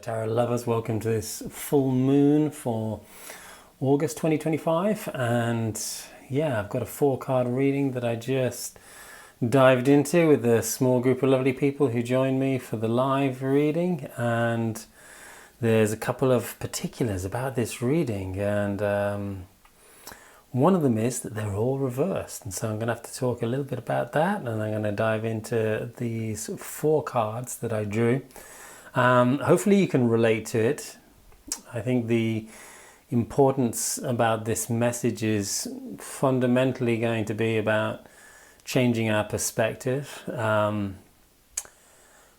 Tarot lovers, welcome to this full moon for August 2025. And yeah, I've got a 4-card reading that I just dived into with a small group of lovely people who joined me for the live reading. And there's a couple of particulars about this reading, and one of them is that they're all reversed. And so I'm going to have to talk a little bit about that, and I'm going to dive into these 4 cards that I drew. Hopefully you can relate to it. I think the importance about this message is fundamentally going to be about changing our perspective.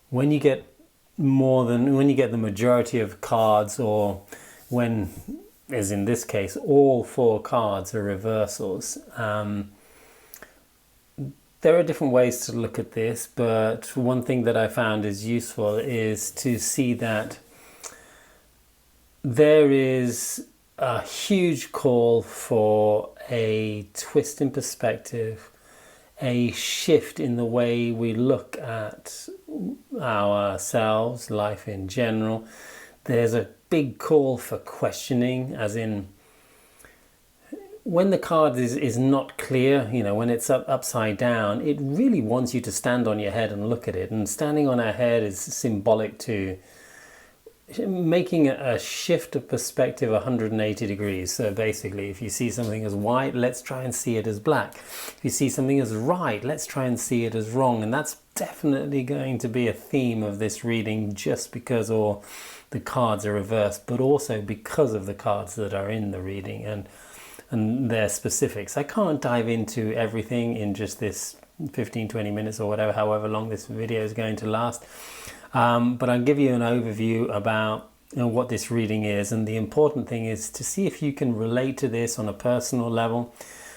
When you get the majority of cards, or when, as in this case, all 4 cards are reversals, there are different ways to look at this, but one thing that I found is useful is to see that there is a huge call for a twist in perspective, a shift in the way we look at ourselves, life in general. There's a big call for questioning, as in when the card is not clear, when it's upside down, it really wants you to stand on your head and look at it. And standing on our head is symbolic to making a shift of perspective 180 degrees. So basically, if you see something as white, let's try and see it as black. If you see something as right, let's try and see it as wrong. And that's definitely going to be a theme of this reading, just because all the cards are reversed, but also because of the cards that are in the reading and their specifics. I can't dive into everything in just this 15-20 minutes or whatever, however long this video is going to last. But I'll give you an overview about what this reading is. And the important thing is to see if you can relate to this on a personal level.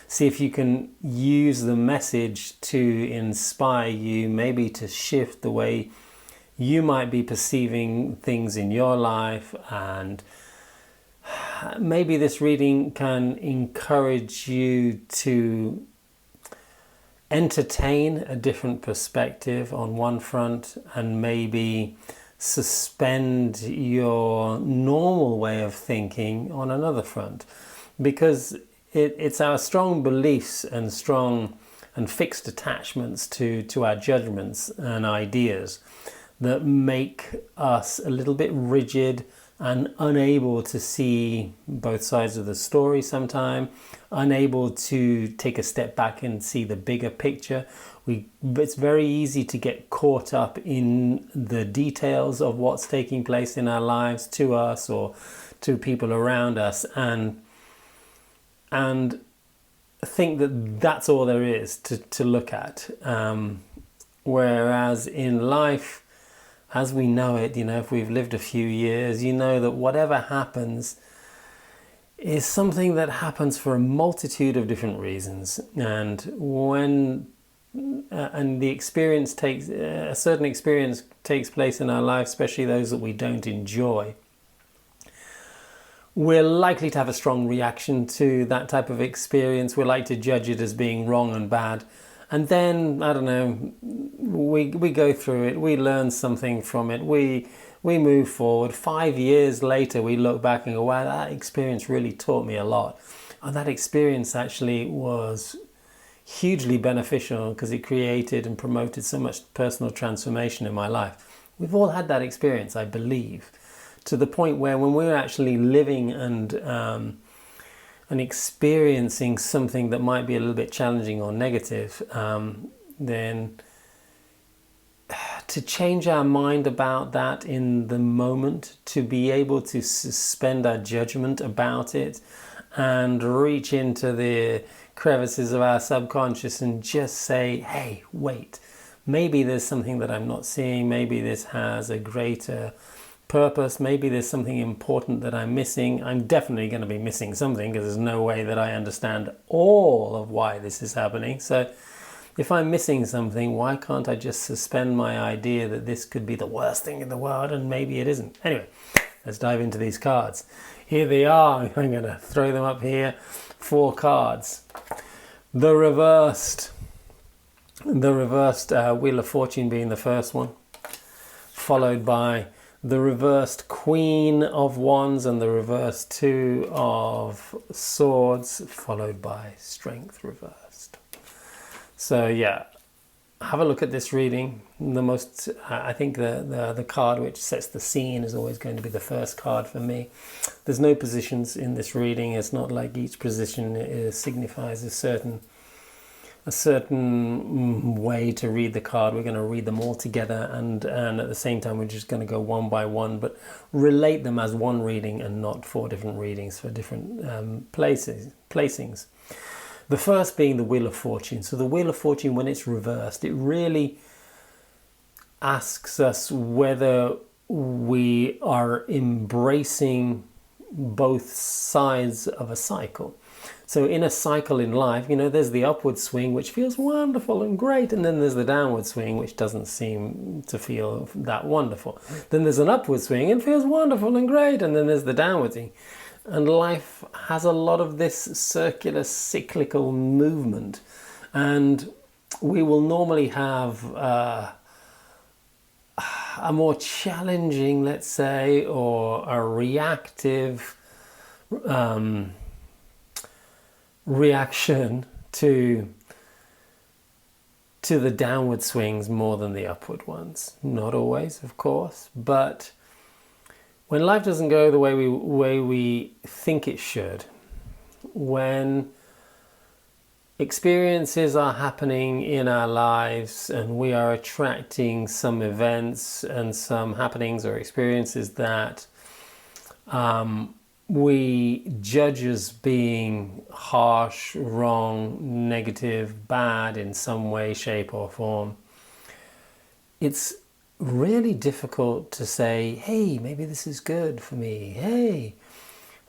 See if you can use the message to inspire you, maybe to shift the way you might be perceiving things in your life. And maybe this reading can encourage you to entertain a different perspective on one front, and maybe suspend your normal way of thinking on another front, because it's our strong beliefs and strong and fixed attachments to our judgments and ideas that make us a little bit rigid and unable to see both sides of the story sometimes, unable to take a step back and see the bigger picture. It's very easy to get caught up in the details of what's taking place in our lives, to us or to people around us, and think that that's all there is to look at. Whereas in life, as we know it, if we've lived a few years, that whatever happens is something that happens for a multitude of different reasons. And when the experience a certain experience takes place in our life, especially those that we don't enjoy, we're likely to have a strong reaction to that type of experience. We're likely to judge it as being wrong and bad. And then, I don't know, we go through it, we learn something from it, we move forward. 5 years later, we look back and go, wow, that experience really taught me a lot. And that experience actually was hugely beneficial because it created and promoted so much personal transformation in my life. We've all had that experience, I believe, to the point where when we're actually living and experiencing something that might be a little bit challenging or negative, then to change our mind about that in the moment, to be able to suspend our judgment about it and reach into the crevices of our subconscious and just say, hey, wait, maybe there's something that I'm not seeing, maybe this has a greater purpose, maybe there's something important that I'm missing. I'm definitely going to be missing something, because there's no way that I understand all of why this is happening. So if I'm missing something, why can't I just suspend my idea that this could be the worst thing in the world, and maybe it isn't? Anyway, let's dive into these cards. Here they are. I'm going to throw them up here. 4 cards. The reversed Wheel of Fortune being the first one, followed by the reversed Queen of Wands and the reversed Two of Swords, followed by Strength reversed. So yeah, have a look at this reading. I think the card which sets the scene is always going to be the first card for me. There's no positions in this reading. It's not like each position signifies a certain way to read the card. We're going to read them all together, and at the same time we're just going to go one by one, but relate them as one reading and not 4 different readings for different placings. The first being the Wheel of Fortune. So the Wheel of Fortune, when it's reversed, it really asks us whether we are embracing both sides of a cycle. So in a cycle in life, there's the upward swing, which feels wonderful and great, and then there's the downward swing, which doesn't seem to feel that wonderful. Then there's an upward swing and feels wonderful and great, and then there's the downward swing. And life has a lot of this circular, cyclical movement. And we will normally have a more challenging, let's say, or a reactive reaction to the downward swings more than the upward ones. Not always, of course, but when life doesn't go the way we think it should, when experiences are happening in our lives and we are attracting some events and some happenings or experiences that we judge as being harsh, wrong, negative, bad in some way, shape or form, it's really difficult to say, hey, maybe this is good for me. Hey,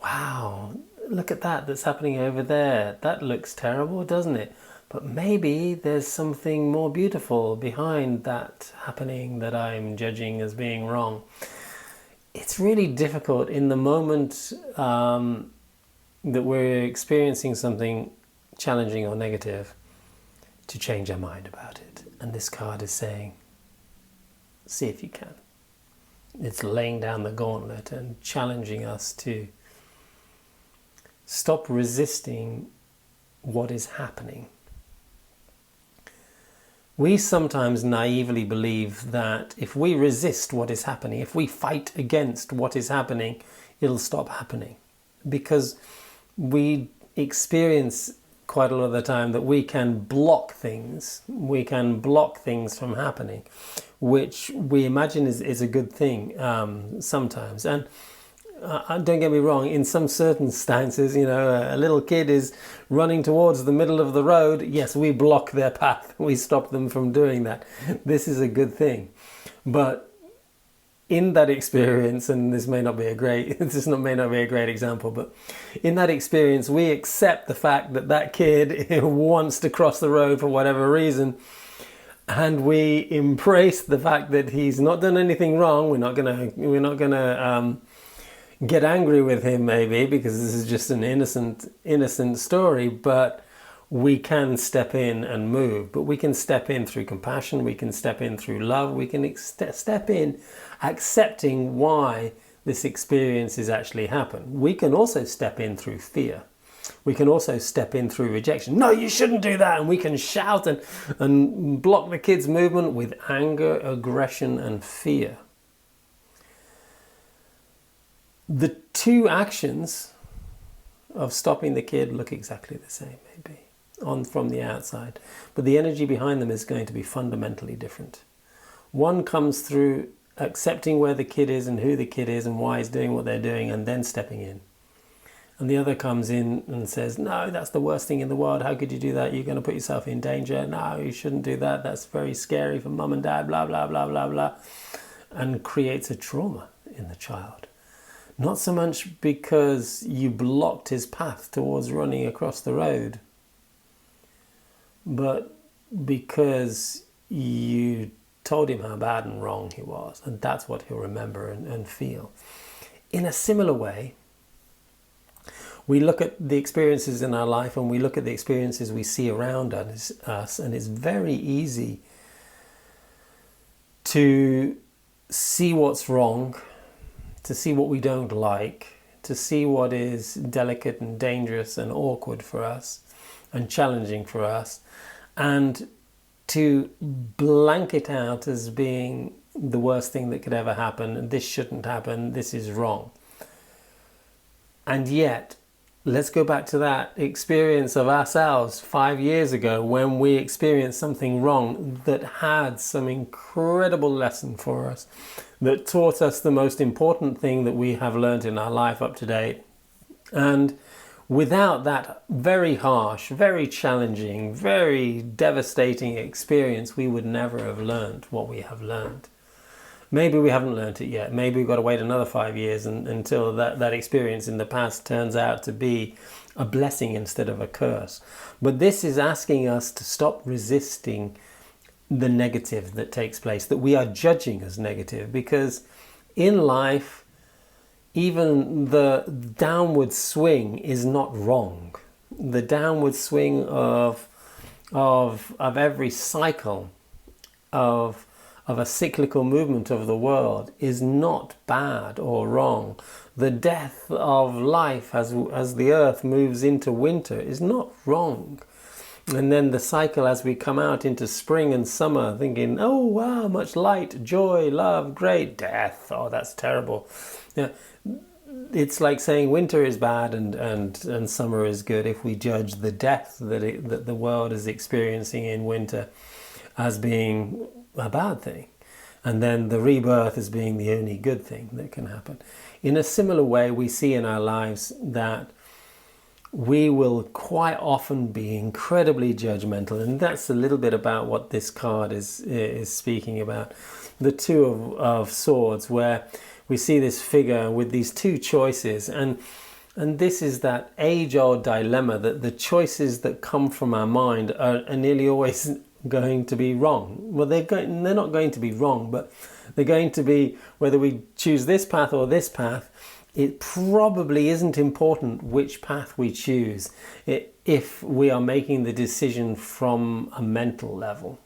wow, look at that's happening over there. That looks terrible, doesn't it? But maybe there's something more beautiful behind that happening that I'm judging as being wrong. It's really difficult in the moment that we're experiencing something challenging or negative to change our mind about it. And this card is saying, see if you can. It's laying down the gauntlet and challenging us to stop resisting what is happening. We sometimes naively believe that if we resist what is happening, if we fight against what is happening, it'll stop happening. Because we experience quite a lot of the time that we can block things from happening, which we imagine is a good thing sometimes. And don't get me wrong, in some circumstances, a little kid is running towards the middle of the road. Yes, we block their path. We stop them from doing that. This is a good thing. But in that experience, and this may not be a great example, but in that experience, we accept the fact that kid wants to cross the road for whatever reason. And we embrace the fact that he's not done anything wrong. We're not gonna get angry with him, maybe, because this is just an innocent story, but we can step in and move. But we can step in through compassion, we can step in through love, we can step in accepting why this experience is actually happened. We can also step in through fear. We can also step in through rejection. No, you shouldn't do that. And we can shout and block the kid's movement with anger, aggression and fear. The two actions of stopping the kid look exactly the same, maybe, from the outside. But the energy behind them is going to be fundamentally different. One comes through accepting where the kid is and who the kid is and why he's doing what they're doing and then stepping in. And the other comes in and says, no, that's the worst thing in the world. How could you do that? You're going to put yourself in danger. No, you shouldn't do that. That's very scary for mum and dad, blah, blah, blah, blah, blah. And creates a trauma in the child. Not so much because you blocked his path towards running across the road, but because you told him how bad and wrong he was. And that's what he'll remember and feel. In a similar way, we look at the experiences in our life and we look at the experiences we see around us, and it's very easy to see what's wrong to see what we don't like, to see what is delicate and dangerous and awkward for us and challenging for us, and to blank it out as being the worst thing that could ever happen, and this shouldn't happen, this is wrong. And yet, let's go back to that experience of ourselves 5 years ago when we experienced something wrong that had some incredible lesson for us, that taught us the most important thing that we have learned in our life up to date. And without that very harsh, very challenging, very devastating experience, we would never have learned what we have learned. Maybe we haven't learned it yet. Maybe we've got to wait another 5 years until that experience in the past turns out to be a blessing instead of a curse. But this is asking us to stop resisting the negative that takes place, that we are judging as negative, because in life, even the downward swing is not wrong. The downward swing of every cycle of a cyclical movement of the world is not bad or wrong. The death of life as the earth moves into winter is not wrong. And then the cycle as we come out into spring and summer, thinking, oh wow, much light, joy, love, great, death, oh that's terrible. Yeah, it's like saying winter is bad and summer is good if we judge the death that the world is experiencing in winter as being a bad thing, and then the rebirth as being the only good thing that can happen. In a similar way, we see in our lives that we will quite often be incredibly judgmental, and that's a little bit about what this card is speaking about. The Two of Swords, where we see this figure with these two choices, and this is that age-old dilemma that the choices that come from our mind are nearly always going to be wrong. Well, they're not going to be wrong, but they're going to be, whether we choose this path or this path, it probably isn't important which path we choose if we are making the decision from a mental level.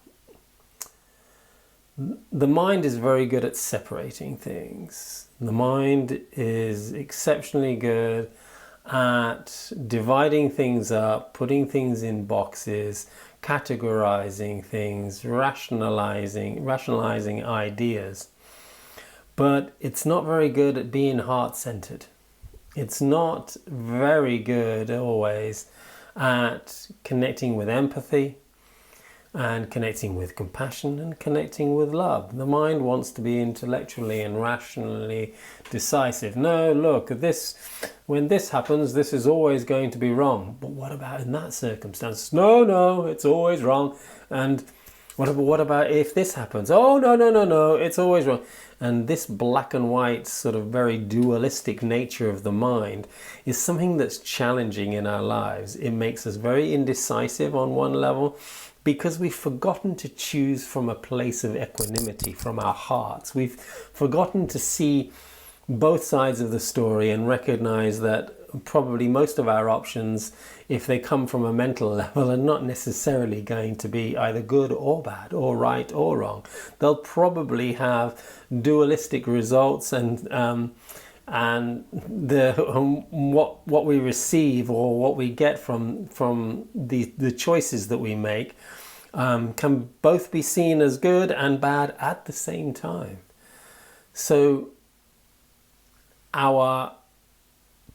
The mind is very good at separating things. The mind is exceptionally good at dividing things up, putting things in boxes, categorizing things, rationalizing ideas. But it's not very good at being heart-centered. It's not very good always at connecting with empathy and connecting with compassion and connecting with love. The mind wants to be intellectually and rationally decisive. No, look, when this happens, this is always going to be wrong. But what about in that circumstance? No, it's always wrong. And what about if this happens? Oh, no, it's always wrong. And this black and white sort of very dualistic nature of the mind is something that's challenging in our lives. It makes us very indecisive on one level, because we've forgotten to choose from a place of equanimity, from our hearts. We've forgotten to see both sides of the story and recognize that probably most of our options, if they come from a mental level, are not necessarily going to be either good or bad, or right or wrong. They'll probably have dualistic results, and what we receive or what we get from the choices that we make can both be seen as good and bad at the same time. So our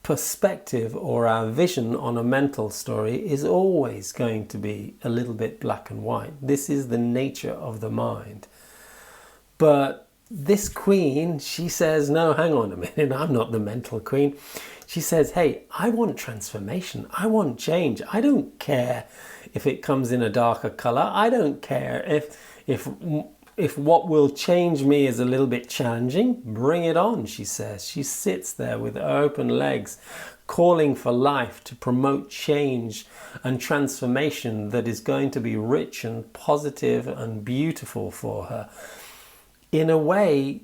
perspective or our vision on a mental story is always going to be a little bit black and white. This is the nature of the mind. But this queen, she says, no, hang on a minute, I'm not the mental queen. She says, hey, I want transformation. I want change. I don't care if it comes in a darker color. I don't care if what will change me is a little bit challenging. Bring it on, she says. She sits there with open legs, calling for life to promote change and transformation that is going to be rich and positive and beautiful for her. In a way,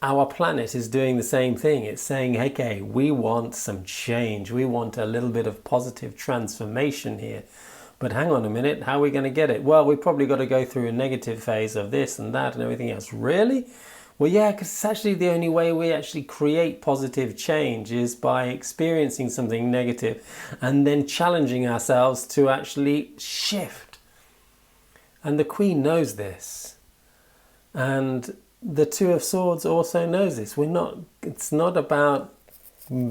our planet is doing the same thing. It's saying, okay, we want some change. We want a little bit of positive transformation here. But hang on a minute, how are we going to get it? Well, we've probably got to go through a negative phase of this and that and everything else. Really? Well, yeah, because it's actually the only way we actually create positive change is by experiencing something negative and then challenging ourselves to actually shift. And the Queen knows this. And the Two of Swords also knows this. It's not about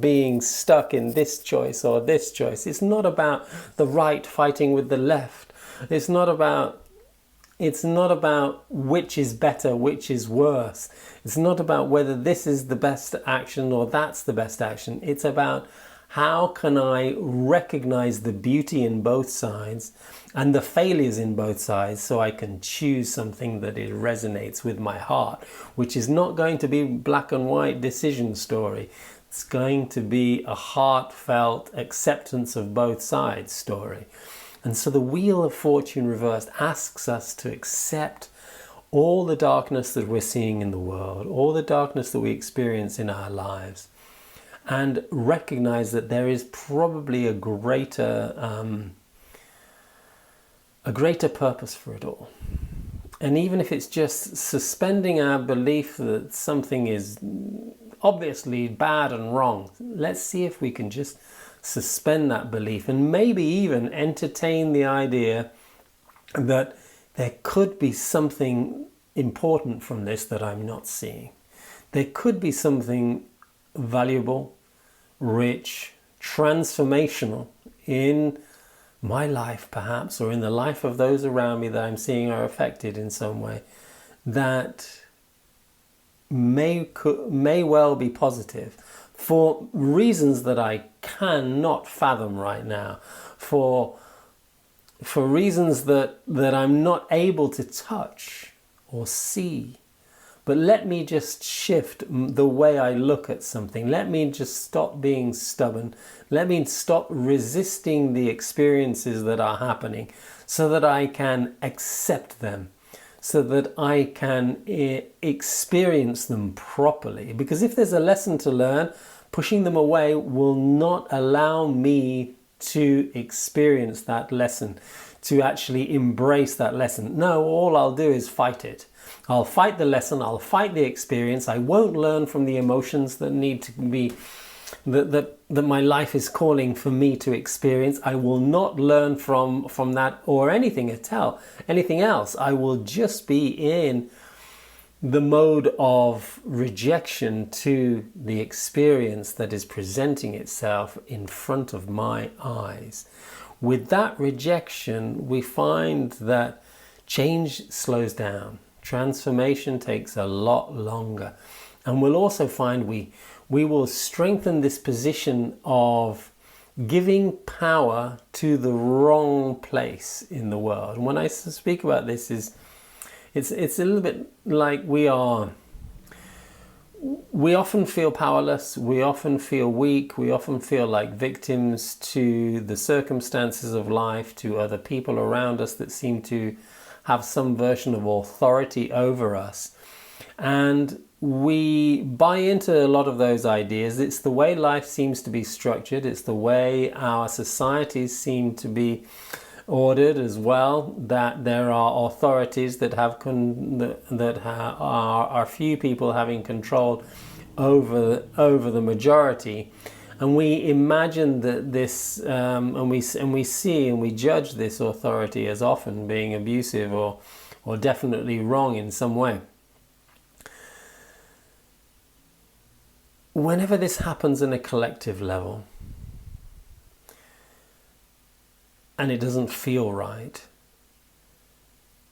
being stuck in this choice or this choice. It's not about the right fighting with the left. It's not about which is better, which is worse. It's not about whether this is the best action or that's the best action. It's about how can I recognize the beauty in both sides and the failures in both sides so I can choose something that it resonates with my heart, which is not going to be black and white decision story. It's going to be a heartfelt acceptance of both sides story. And so the Wheel of Fortune reversed asks us to accept all the darkness that we're seeing in the world, all the darkness that we experience in our lives, and recognize that there is probably a greater purpose for it all. And even if it's just suspending our belief that something is obviously bad and wrong, let's see if we can just suspend that belief and maybe even entertain the idea that there could be something important from this that I'm not seeing. There could be something valuable, rich, transformational in my life perhaps, or in the life of those around me that I'm seeing are affected in some way, that may well be positive for reasons that I cannot fathom right now, for reasons that I'm not able to touch or see. But let me just shift the way I look at something. Let me just stop being stubborn. Let me stop resisting the experiences that are happening so that I can accept them, so that I can experience them properly. Because if there's a lesson to learn, pushing them away will not allow me to experience that lesson, to actually embrace that lesson. No, all I'll do is fight it. I'll fight the lesson, I'll fight the experience. I won't learn from the emotions that need to be, that my life is calling for me to experience. I will not learn from that or anything else. I will just be in the mode of rejection to the experience that is presenting itself in front of my eyes. With that rejection, we find that change slows down. Transformation takes a lot longer. And we'll also find we will strengthen this position of giving power to the wrong place in the world. And when I speak about this, it's a little bit like we often feel powerless, we often feel weak, we often feel like victims to the circumstances of life, to other people around us that seem to have some version of authority over us. And we buy into a lot of those ideas. It's the way life seems to be structured. It's the way our societies seem to be ordered as well, that there are authorities that are few people having control over the majority. And we imagine that this, and we see and we judge this authority as often being abusive or definitely wrong in some way. Whenever this happens in a collective level, and it doesn't feel right,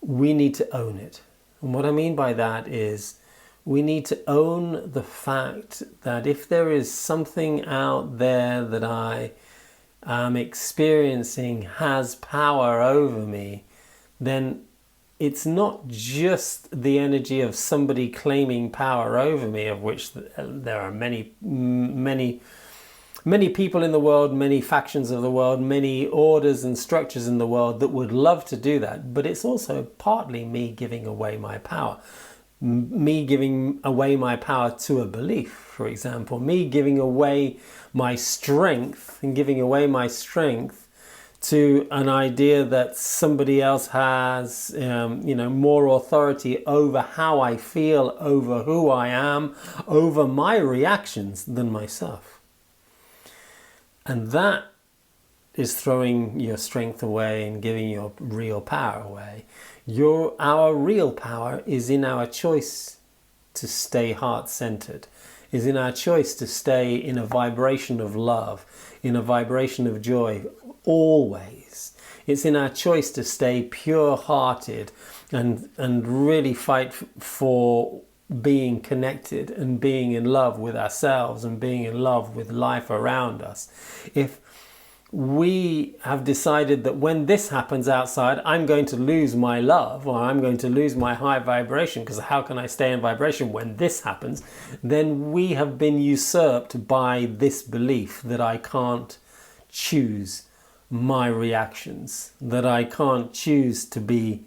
we need to own it. And what I mean by that is we need to own the fact that if there is something out there that I am experiencing has power over me, then it's not just the energy of somebody claiming power over me, of which there are many people in the world, many factions of the world, many orders and structures in the world that would love to do that. But it's also partly me giving away my power. Me giving away my power to a belief, for example. Me giving away my strength and giving away my strength to an idea that somebody else has, more authority over how I feel, over who I am, over my reactions than myself. And that is throwing your strength away and giving your real power away. Our real power is in our choice to stay heart-centered, is in our choice to stay in a vibration of love, in a vibration of joy, always. It's in our choice to stay pure-hearted and really fight for being connected and being in love with ourselves and being in love with life around us. If we have decided that when this happens outside, I'm going to lose my love, or I'm going to lose my high vibration, because how can I stay in vibration when this happens? Then we have been usurped by this belief that I can't choose my reactions, that I can't choose to be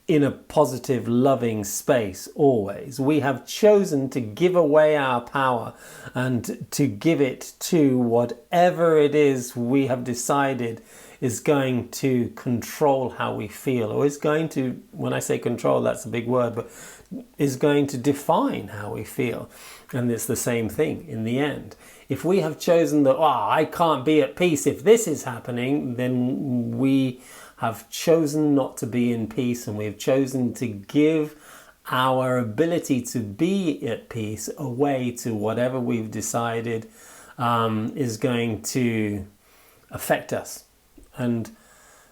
in a positive, loving space always. We have chosen to give away our power and to give it to whatever it is we have decided is going to control how we feel, or is going to, when I say control, that's a big word, but is going to define how we feel. And it's the same thing in the end. If we have chosen that, I can't be at peace if this is happening, then we have chosen not to be in peace, and we've chosen to give our ability to be at peace away to whatever we've decided is going to affect us. And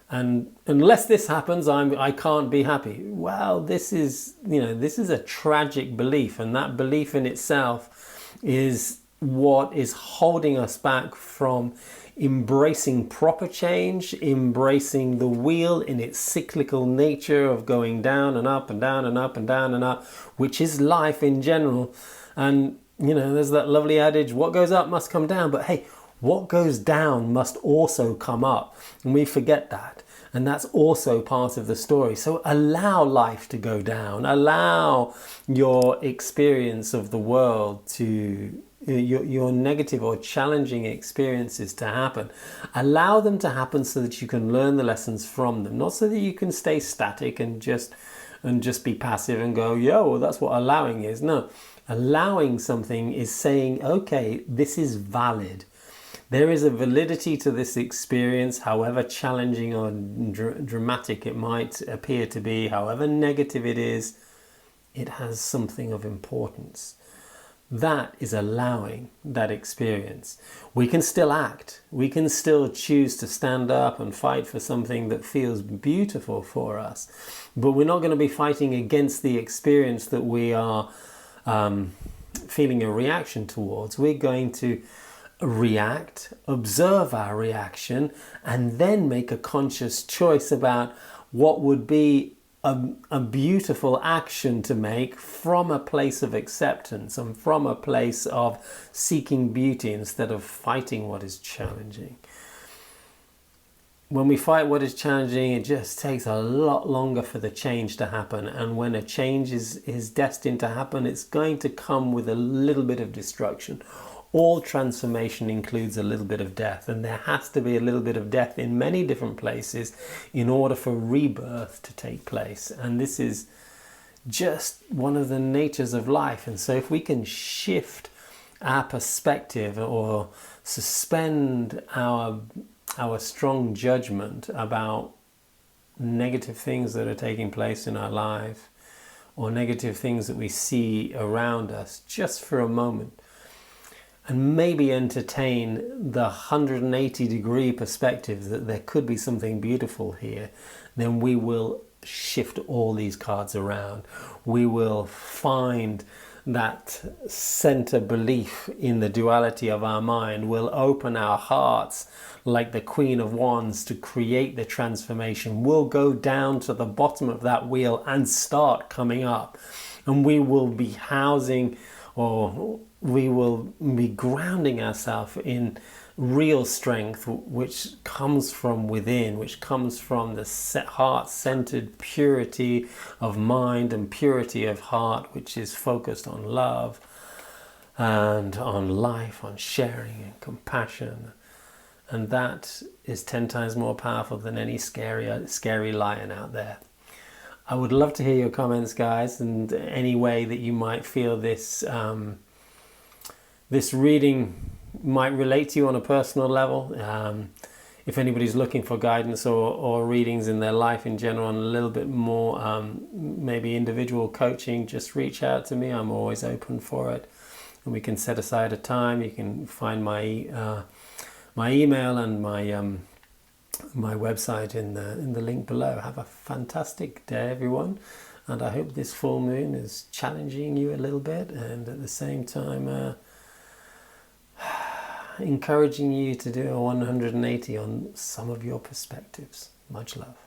unless this happens, I can't be happy. Well, this is a tragic belief, and that belief in itself is what is holding us back from embracing proper change, embracing the wheel in its cyclical nature of going down and up and down and up and down and up, which is life in general. And there's that lovely adage, what goes up must come down, but hey, what goes down must also come up, and we forget that. And that's also part of the story. So allow life to go down, allow your experience of the world to your negative or challenging experiences to happen. Allow them to happen so that you can learn the lessons from them, not so that you can stay static and just be passive and go, well, that's what allowing is. No, allowing something is saying, okay, this is valid. There is a validity to this experience, however challenging or dramatic it might appear to be, however negative it is, it has something of importance. That is allowing that experience. We can still act. We can still choose to stand up and fight for something that feels beautiful for us. But we're not going to be fighting against the experience that we are feeling a reaction towards. We're going to react, observe our reaction, and then make a conscious choice about what would be a beautiful action to make from a place of acceptance and from a place of seeking beauty instead of fighting what is challenging. When we fight what is challenging, it just takes a lot longer for the change to happen. And when a change is destined to happen, it's going to come with a little bit of destruction. All transformation includes a little bit of death, and there has to be a little bit of death in many different places in order for rebirth to take place. And this is just one of the natures of life. And so if we can shift our perspective or suspend our strong judgment about negative things that are taking place in our life or negative things that we see around us just for a moment, and maybe entertain the 180-degree perspective that there could be something beautiful here, then we will shift all these cards around. We will find that center belief in the duality of our mind. We'll open our hearts like the Queen of Wands to create the transformation. We'll go down to the bottom of that wheel and start coming up. And we will be housing, or we will be grounding ourselves in real strength, which comes from within, which comes from the heart-centered purity of mind and purity of heart, which is focused on love and on life, on sharing and compassion And that is 10 times more powerful than any scary lion out there. I would love to hear your comments, guys, and any way that you might feel this this reading might relate to you on a personal level. If anybody's looking for guidance or readings in their life in general and a little bit more maybe individual coaching, just reach out to me. I'm always open for it, and we can set aside a time. You can find my my email and my website in the link below. Have a fantastic day, everyone, and I hope this full moon is challenging you a little bit, and at the same time encouraging you to do a 180 on some of your perspectives. Much love.